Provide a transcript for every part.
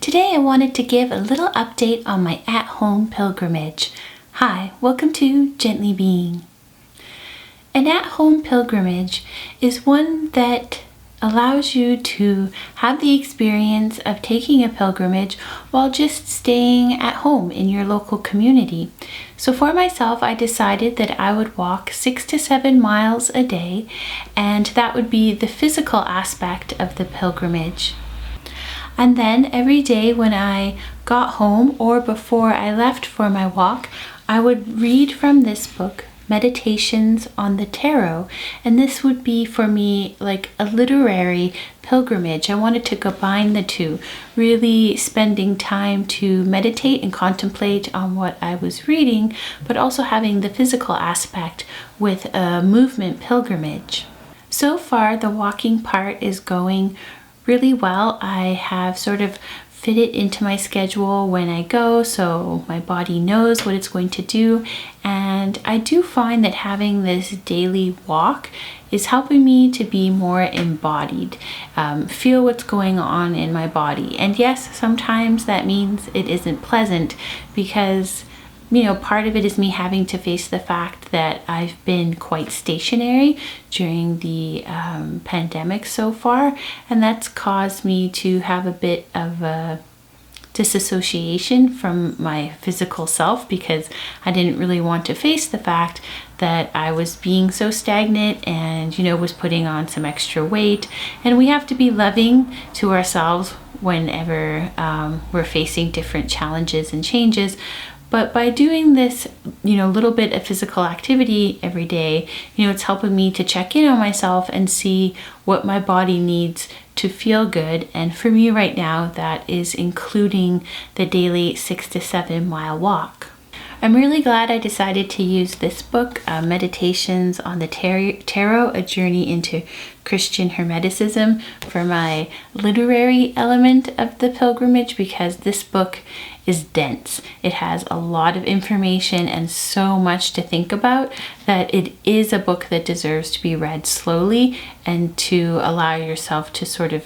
Today I wanted to give a little update on my at-home pilgrimage. Hi, welcome to Gently Being. An at-home pilgrimage is one that allows you to have the experience of taking a pilgrimage while just staying at home in your local community. So for myself, I decided that I would walk 6 to 7 miles a day, and that would be the physical aspect of the pilgrimage. And then every day when I got home or before I left for my walk, I would read from this book, Meditations on the Tarot. And this would be for me like a literary pilgrimage. I wanted to combine the two, really spending time to meditate and contemplate on what I was reading, but also having the physical aspect with a movement pilgrimage. So far, the walking part is going really well. I have sort of fit it into my schedule when I go, so my body knows what it's going to do. And I do find that having this daily walk is helping me to be more embodied, feel what's going on in my body. And yes, sometimes that means it isn't pleasant because part of it is me having to face the fact that I've been quite stationary during the pandemic so far, and that's caused me to have a bit of a disassociation from my physical self because I didn't really want to face the fact that I was being so stagnant and, was putting on some extra weight. And we have to be loving to ourselves whenever we're facing different challenges and changes. But by doing this, little bit of physical activity every day, it's helping me to check in on myself and see what my body needs to feel good. And for me right now, that is including the daily 6 to 7 mile walk. I'm really glad I decided to use this book, Meditations on the Tarot, A Journey into Christian Hermeticism, for my literary element of the pilgrimage, because this book is dense. It has a lot of information and so much to think about that it is a book that deserves to be read slowly and to allow yourself to sort of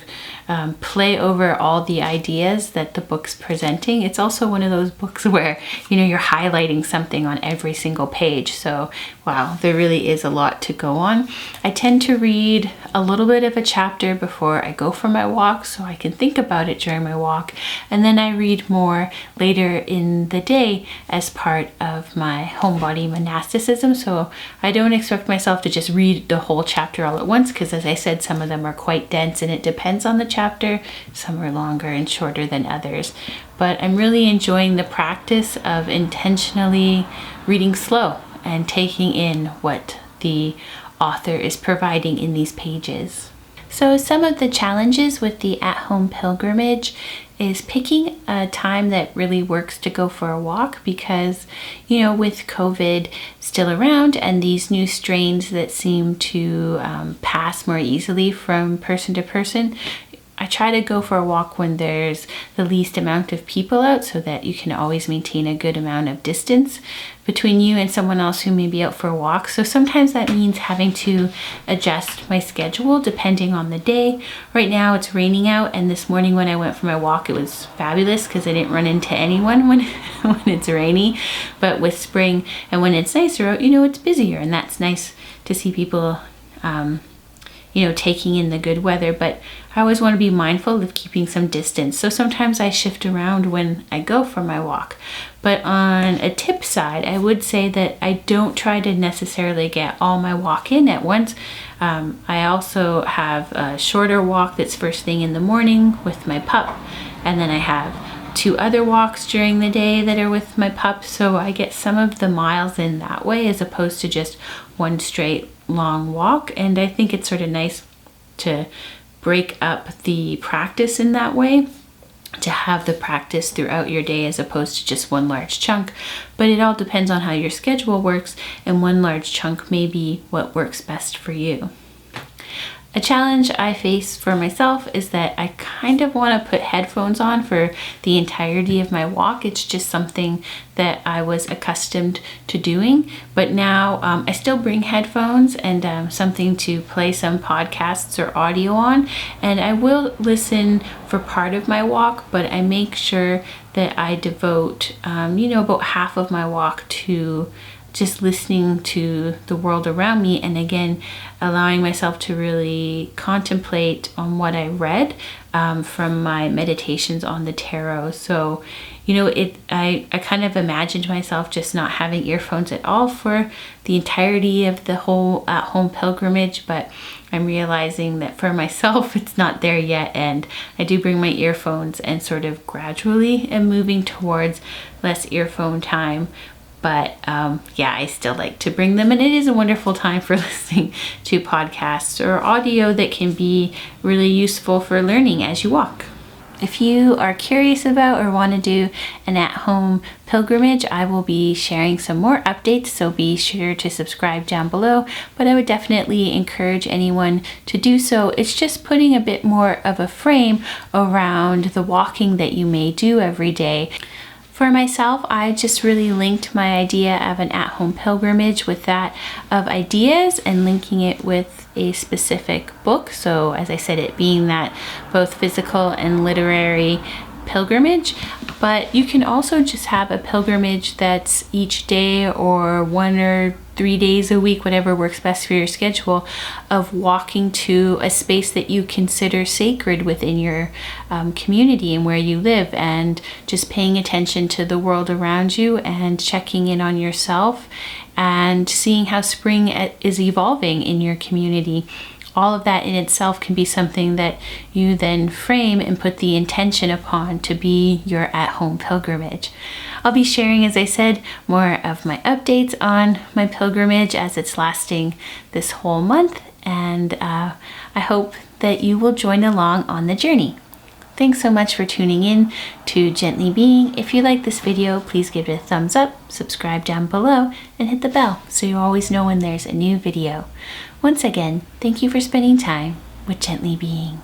play over all the ideas that the book's presenting. It's also one of those books where, you're highlighting something on every single page. So, wow, there really is a lot to go on. I tend to read a little bit of a chapter before I go for my walk so I can think about it during my walk. And then I read more later in the day as part of my homebody monasticism. So I don't expect myself to just read the whole chapter all at once because, as I said, some of them are quite dense and it depends on the chapter. Some are longer and shorter than others. But I'm really enjoying the practice of intentionally reading slow and taking in what the author is providing in these pages. So some of the challenges with the at-home pilgrimage is picking a time that really works to go for a walk because, with COVID still around and these new strains that seem to pass more easily from person to person, I try to go for a walk when there's the least amount of people out so that you can always maintain a good amount of distance between you and someone else who may be out for a walk. So sometimes that means having to adjust my schedule depending on the day. Right now it's raining out, and this morning when I went for my walk, it was fabulous because I didn't run into anyone when it's rainy. But with spring and when it's nicer out, it's busier, and that's nice to see people taking in the good weather, but I always want to be mindful of keeping some distance. So sometimes I shift around when I go for my walk. But on a tip side, I would say that I don't try to necessarily get all my walk in at once. I also have a shorter walk that's first thing in the morning with my pup, and then I have 2 other walks during the day that are with my pup, so I get some of the miles in that way as opposed to just one straight long walk. And I think it's sort of nice to break up the practice in that way, to have the practice throughout your day as opposed to just one large chunk. But it all depends on how your schedule works, and one large chunk may be what works best for you. A challenge I face for myself is that I kind of want to put headphones on for the entirety of my walk. It's just something that I was accustomed to doing, but now I still bring headphones and something to play some podcasts or audio on, and I will listen for part of my walk, but I make sure that I devote about half of my walk to just listening to the world around me, and again allowing myself to really contemplate on what I read from my meditations on the tarot. So I kind of imagined myself just not having earphones at all for the entirety of the whole at-home pilgrimage, but I'm realizing that for myself it's not there yet, and I do bring my earphones and sort of gradually am moving towards less earphone time. But I still like to bring them, and it is a wonderful time for listening to podcasts or audio that can be really useful for learning as you walk. If you are curious about or want to do an at-home pilgrimage, I will be sharing some more updates, so be sure to subscribe down below. But I would definitely encourage anyone to do so. It's just putting a bit more of a frame around the walking that you may do every day. For myself, I just really linked my idea of an at-home pilgrimage with that of ideas and linking it with a specific book. So as I said, it being that both physical and literary pilgrimage, but you can also just have a pilgrimage that's each day or 1 or 3 days a week, whatever works best for your schedule, of walking to a space that you consider sacred within your community and where you live, and just paying attention to the world around you and checking in on yourself and seeing how spring is evolving in your community. All of that in itself can be something that you then frame and put the intention upon to be your at-home pilgrimage. I'll be sharing, as I said, more of my updates on my pilgrimage as it's lasting this whole month, and I hope that you will join along on the journey. Thanks so much for tuning in to Gently Being. If you like this video, please give it a thumbs up, subscribe down below, and hit the bell so you always know when there's a new video. Once again, thank you for spending time with Gently Being.